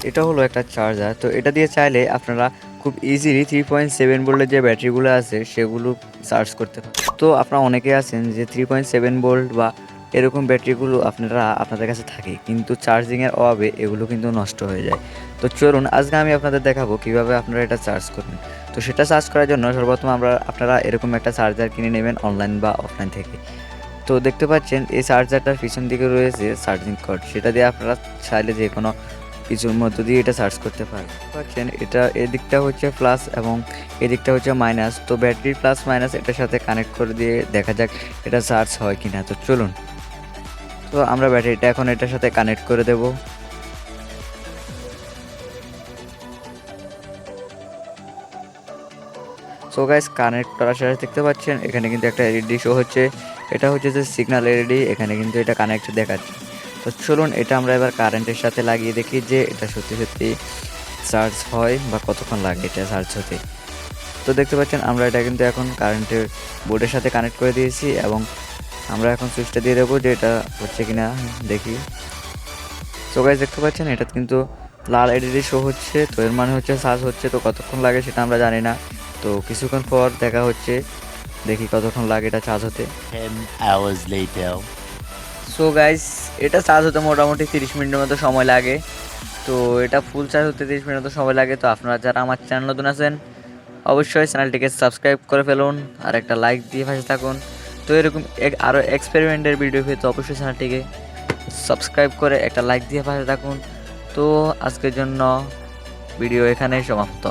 এটা হলো একটা চার্জার। তো এটা দিয়ে চাইলে আপনারা খুব ইজিলি 3.7 ভোল্টের যে ব্যাটারিগুলো আছে সেগুলো চার্জ করতে পারেন। তো আপনারা অনেকেই আছেন যে 3.7 ভোল্ট বা এরকম ব্যাটারিগুলো আপনাদের কাছে থাকে, কিন্তু চার্জিংয়ের অভাবে এগুলো কিন্তু নষ্ট হয়ে যায়। তো চলুন আজকে আমি আপনাদের দেখাবো কিভাবে আপনারা এটা চার্জ করবেন। তো সেটা চার্জ করার জন্য সর্বপ্রথম আপনারা এরকম একটা চার্জার কিনে নেবেন অনলাইন বা অফলাইন থেকে। তো দেখতে পাচ্ছেন এই চার্জারটার পিছন দিকে রয়েছে চার্জিং কর্ড, সেটা দিয়ে আপনারা চাইলে যে কোনো কিছুর মধ্য দিয়ে এটা চার্জ করতে পারেন। পাচ্ছেন এটা এদিকটা হচ্ছে প্লাস এবং এদিকটা হচ্ছে মাইনাস। তো ব্যাটারির প্লাস মাইনাস এটার সাথে কানেক্ট করে দিয়ে দেখা যাক এটা চার্জ হয় কিনা। তো চলুন, তো আমরা ব্যাটারিটা এখন এটার সাথে কানেক্ট করে দেব। সো গাইস, কানেক্ট করার সাথে দেখতে পাচ্ছেন এখানে কিন্তু একটা এলইডি শো হচ্ছে। এটা হচ্ছে যে সিগন্যাল এলইডি, এখানে কিন্তু এটা কানেক্ট দেখাচ্ছে। তো চলুন এটা আমরা এবার কারেন্টের সাথে লাগিয়ে দেখি যে এটা সত্যি সত্যি চার্জ হয় বা কতক্ষণ লাগে এটা চার্জ হতে। তো দেখতে পাচ্ছেন আমরা এটা কিন্তু এখন কারেন্টের বোর্ডের সাথে কানেক্ট করে দিয়েছি এবং আমরা এখন সুইচটা দিয়ে দেবো যে এটা হচ্ছে কিনা দেখি। সো গাইস, দেখতে পাচ্ছেন এটা কিন্তু লাল এলইডি শো হচ্ছে, তো এর মানে হচ্ছে চার্জ হচ্ছে। তো কতক্ষণ লাগে সেটা আমরা জানি না, তো কিছুক্ষণ পর দেখা হচ্ছে, দেখি কতক্ষণ লাগে এটা চার্জ হতে। 10 hours later. সো গাইস, এটা চার্জ হতে মোটামুটি 30 মিনিটের মতো সময় লাগে। তো এটা ফুল চার্জ হতে 30 মিনিট মতো সময় লাগে। তো আপনারা যারা আমার চ্যানেল নতুন আছেন অবশ্যই চ্যানেলটিকে সাবস্ক্রাইব করে ফেলুন আর একটা লাইক দিয়ে পাশে থাকুন। তো এরকম আরও এক্সপেরিমেন্টের ভিডিও পেতে অবশ্যই চ্যানেলটিকে সাবস্ক্রাইব করে একটা লাইক দিয়ে পাশে থাকুন। তো আজকের জন্য ভিডিও এখানেই সমাপ্ত।